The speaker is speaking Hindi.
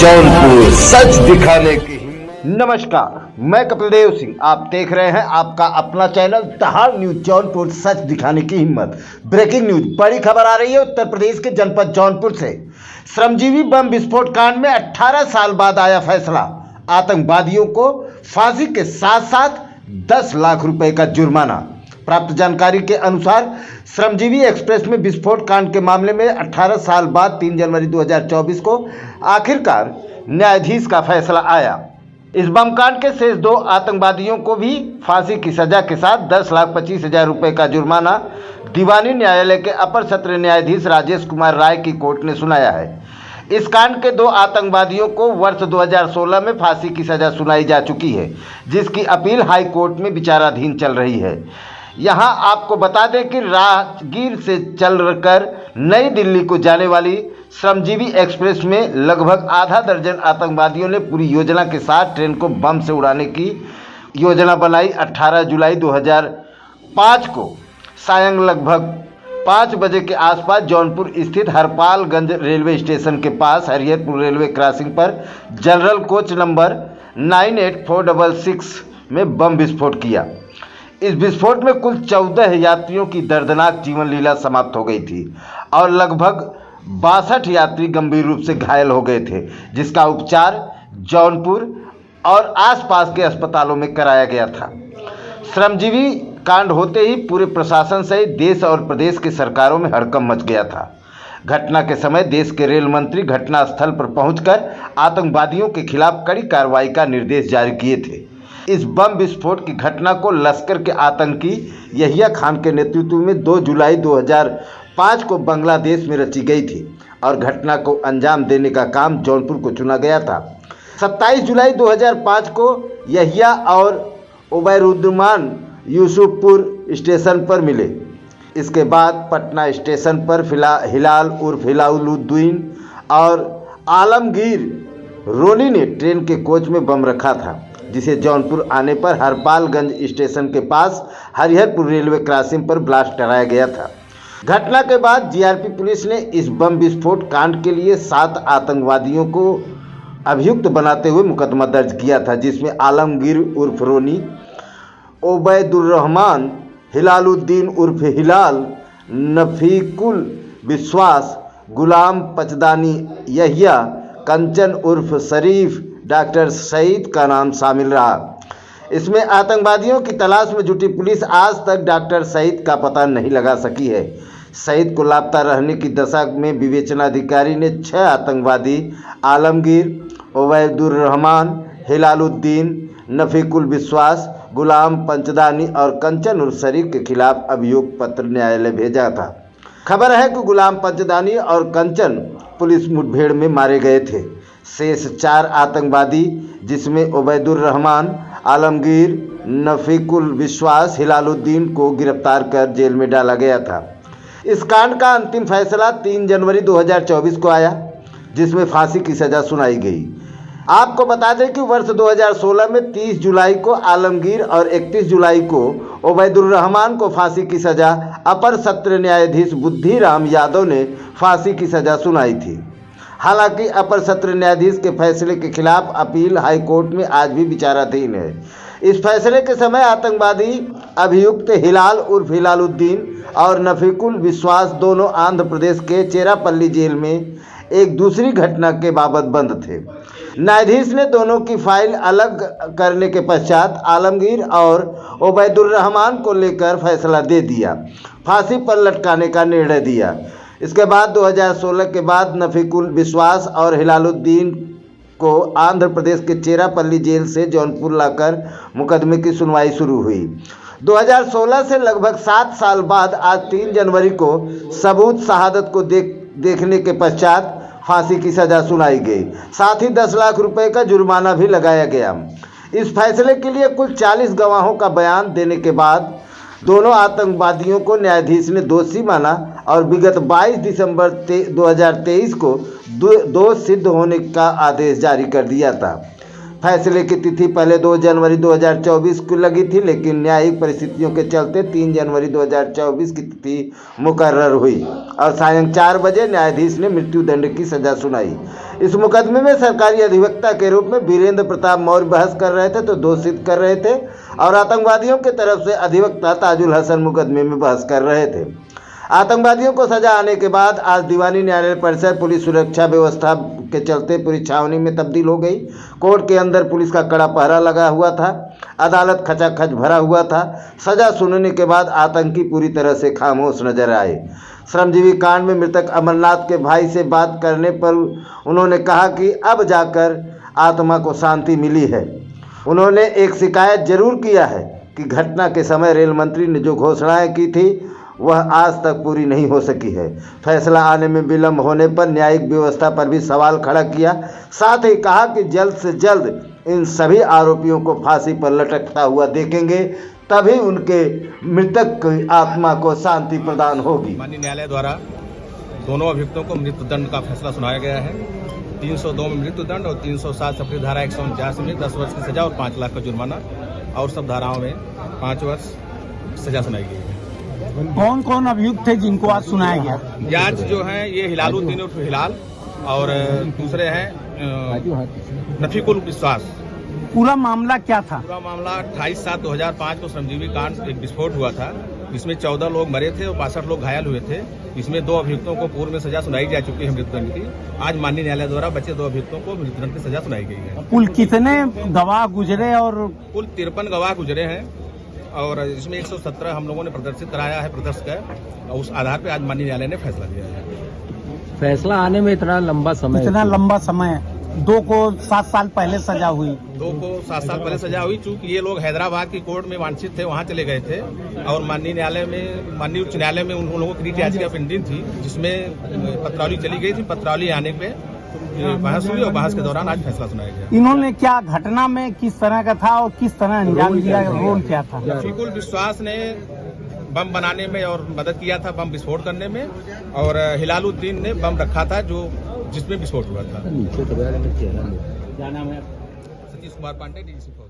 जौनपुर सच दिखाने की हिम्मत। नमस्कार, मैं कपिल देव सिंह। आप देख रहे हैं आपका अपना चैनल दहाड़ न्यूज जौनपुर सच दिखाने की हिम्मत। ब्रेकिंग न्यूज, बड़ी खबर आ रही है उत्तर प्रदेश के जनपद जौनपुर से। श्रमजीवी बम विस्फोट कांड में 18 साल बाद आया फैसला। आतंकवादियों को फांसी के साथ साथ 10 लाख रुपए का जुर्माना। प्राप्त जानकारी के अनुसार श्रमजीवी एक्सप्रेस में विस्फोट कांड के मामले में 18 साल बाद 3 जनवरी 2024 को आखिरकार न्यायाधीश का फैसला आया। इस बम कांड के शेष 2 आतंकवादियों को भी फांसी की सजा के साथ 10,25,000 रुपये का जुर्माना दीवानी न्यायालय के अपर सत्र न्यायाधीश राजेश कुमार राय की कोर्ट ने सुनाया है। इस कांड के 2 आतंकवादियों को वर्ष 2016 में फांसी की सजा सुनाई जा चुकी है, जिसकी अपील हाई कोर्ट में विचाराधीन चल रही है। यहां आपको बता दें कि राजगीर से चलकर नई दिल्ली को जाने वाली श्रमजीवी एक्सप्रेस में लगभग आधा दर्जन आतंकवादियों ने पूरी योजना के साथ ट्रेन को बम से उड़ाने की योजना बनाई। 18 जुलाई 2005 को सायं लगभग 5 बजे के आसपास जौनपुर स्थित हरपालगंज रेलवे स्टेशन के पास हरिहरपुर रेलवे क्रॉसिंग पर जनरल कोच नंबर 98466 में बम विस्फोट किया। इस विस्फोट में कुल 14 यात्रियों की दर्दनाक जीवन लीला समाप्त हो गई थी और लगभग 62 यात्री गंभीर रूप से घायल हो गए थे, जिसका उपचार जौनपुर और आसपास के अस्पतालों में कराया गया था। श्रमजीवी कांड होते ही पूरे प्रशासन सहित देश और प्रदेश की सरकारों में हड़कंप मच गया था। घटना के समय देश के रेल मंत्री घटनास्थल पर पहुंचकर आतंकवादियों के खिलाफ कड़ी कार्रवाई का निर्देश जारी किए थे। इस बम विस्फोट की घटना को लश्कर के आतंकी यहिया खान के नेतृत्व में 2 जुलाई 2005 को बांग्लादेश में रची गई थी और घटना को अंजाम देने का काम जौनपुर को चुना गया था। 27 जुलाई 2005 को यहिया और उबैरुद्दमान यूसुफपुर स्टेशन पर मिले। इसके बाद पटना स्टेशन पर हिलाल उर्फ हिलालुद्दीन और आलमगीर रोनी ने ट्रेन के कोच में बम रखा था, जिसे जौनपुर आने पर हरपालगंज स्टेशन के पास हरिहरपुर रेलवे क्रॉसिंग पर ब्लास्ट कराया गया था। घटना के बाद जीआरपी पुलिस ने इस बम विस्फोट कांड के लिए 7 आतंकवादियों को अभियुक्त बनाते हुए मुकदमा दर्ज किया था, जिसमें आलमगीर उर्फ रोनी, ओबैदुर्रहमान, हिलालुद्दीन उर्फ हिलाल, नफीकुल विश्वास, गुलाम पचदानी यहिया, कंचन उर्फ शरीफ, डॉक्टर सईद का नाम शामिल रहा। इसमें आतंकवादियों की तलाश में जुटी पुलिस आज तक डॉक्टर सईद का पता नहीं लगा सकी है। सईद को लापता रहने की दशा में विवेचनाधिकारी ने 6 आतंकवादी आलमगीर, ओबैदुर्रहमान, हिलालुद्दीन, नफीकुल विश्वास, गुलाम पंचदानी और कंचन उर्फ शरीफ के खिलाफ अभियोग पत्र न्यायालय भेजा था। खबर है कि गुलाम पंचदानी और कंचन पुलिस मुठभेड़ में मारे गए थे। शेष 4 आतंकवादी, जिसमें उबैदुर्रहमान, आलमगीर, नफीकुल विश्वास, हिलालुद्दीन को गिरफ्तार कर जेल में डाला गया था। इस कांड का अंतिम फैसला 3 जनवरी 2024 को आया, जिसमें फांसी की सजा सुनाई गई। आपको बता दें कि वर्ष 2016 में 30 जुलाई को आलमगीर और 31 जुलाई को उबैदुर्रहमान को फांसी की सजा अपर सत्र न्यायाधीश बुद्धिराम यादव ने फांसी की सजा सुनाई थी। हालांकि अपर सत्र न्यायाधीश के फैसले के खिलाफ अपील हाई कोर्ट में आज भी विचाराधीन है। इस फैसले के समय आतंकवादी अभियुक्त हिलाल उर्फ हिलालुद्दीन और नफीकुल विश्वास दोनों आंध्र प्रदेश के चेरापल्ली जेल में एक दूसरी घटना के बाबत बंद थे। न्यायाधीश ने दोनों की फाइल अलग करने के पश्चात आलमगीर और उबैदुर्रहमान को लेकर फैसला दे दिया, फांसी पर लटकाने का निर्णय दिया। इसके बाद 2016 के बाद नफीकुल विश्वास और हिलालुद्दीन को आंध्र प्रदेश के चेरापल्ली जेल से जौनपुर लाकर मुकदमे की सुनवाई शुरू हुई। 2016 से लगभग 7 साल बाद आज 3 जनवरी को सबूत शहादत को देखने के पश्चात फांसी की सजा सुनाई गई। साथ ही 10 लाख रुपए का जुर्माना भी लगाया गया। इस फैसले के लिए कुल 40 गवाहों का बयान देने के बाद दोनों आतंकवादियों को न्यायाधीश ने दोषी माना और विगत 22 दिसंबर 2023 को दोष सिद्ध होने का आदेश जारी कर दिया था। फैसले की तिथि पहले 2 जनवरी 2024 को लगी थी, लेकिन न्यायिक परिस्थितियों के चलते 3 जनवरी 2024 की तिथि मुकर्रर हुई और सायं 4 बजे न्यायाधीश ने मृत्युदंड की सजा सुनाई। इस मुकदमे में सरकारी अधिवक्ता के रूप में वीरेंद्र प्रताप मौर्य बहस कर रहे थे तो दोषित कर रहे थे, और आतंकवादियों की तरफ से अधिवक्ता ताजुल हसन मुकदमे में बहस कर रहे थे। आतंकवादियों को सजा आने के बाद आज दीवानी न्यायालय परिसर पुलिस सुरक्षा व्यवस्था के चलते पूरी छावनी में तब्दील हो गई। कोर्ट के अंदर पुलिस का कड़ा पहरा लगा हुआ था। अदालत खचाखच भरा हुआ था। सजा सुनने के बाद आतंकी पूरी तरह से खामोश नजर आए। श्रमजीवी कांड में मृतक अमरनाथ के भाई से बात करने पर उन्होंने कहा कि अब जाकर आत्मा को शांति मिली है। उन्होंने एक शिकायत जरूर किया है कि घटना के समय रेल मंत्री ने जो घोषणाएं की थी वह आज तक पूरी नहीं हो सकी है। फैसला आने में विलंब होने पर न्यायिक व्यवस्था पर भी सवाल खड़ा किया। साथ ही कहा कि जल्द से जल्द इन सभी आरोपियों को फांसी पर लटकता हुआ देखेंगे, तभी उनके मृतक की आत्मा को शांति प्रदान होगी। माननीय न्यायालय द्वारा दोनों अभियुक्तों को मृत्युदंड का फैसला सुनाया गया है। 302 में मृत्युदंड और 307 सफरी धारा 149 में 10 वर्ष की सजा और 5 लाख का जुर्माना और सब धाराओं में 5 वर्ष सजा सुनाई गई है। कौन कौन अभियुक्त थे जिनको आज सुनाया गया? जांच जो है ये हिलालुद्दीन उर्फ हिलाल और दूसरे हैं नफीकुल विश्वास। पूरा मामला क्या था? पूरा मामला 28/7/2005 को श्रमजीवी कांड एक विस्फोट हुआ था, जिसमें 14 लोग मरे थे और 62 लोग घायल हुए थे। इसमें 2 अभियुक्तों को पूर्व में सजा सुनाई जा चुकी है मृत्युदंड की। आज माननीय न्यायालय द्वारा बचे 2 अभियुक्तों को मृत्युदंड की सजा सुनाई गई है। कुल कितने गवाह गुजरे? और कुल 53 गवाह गुजरे हैं और इसमें 117 हम लोगों ने प्रदर्शित कराया है प्रदर्शित कर, और उस आधार पर आज माननीय न्यायालय ने फैसला दिया है। फैसला आने में इतना लंबा समय 2 को 7 साल पहले सजा हुई। 2 को 7 साल पहले सजा हुई, चूंकि ये लोग हैदराबाद की कोर्ट में वांछित थे, वहां चले गए थे और माननीय उच्च न्यायालय में उन लोगों की रिट याचिका पेंडिंग थी, जिसमें पत्रावली चली गई थी। पत्रावली आने पे बहस हुई और बहस के दौरान आज फैसला सुनाया गया। इन्होंने क्या घटना में किस तरह का था और किस तरह अंजाम दिया, रोल क्या था? नफीकुल विश्वास ने बम बनाने में और मदद किया था, बम विस्फोट करने में, और हिलालुद्दीन ने बम रखा था जिसमें विस्फोट हुआ था। नीचे क्या नाम है? सतीश कुमार पांडे, डीजीपी।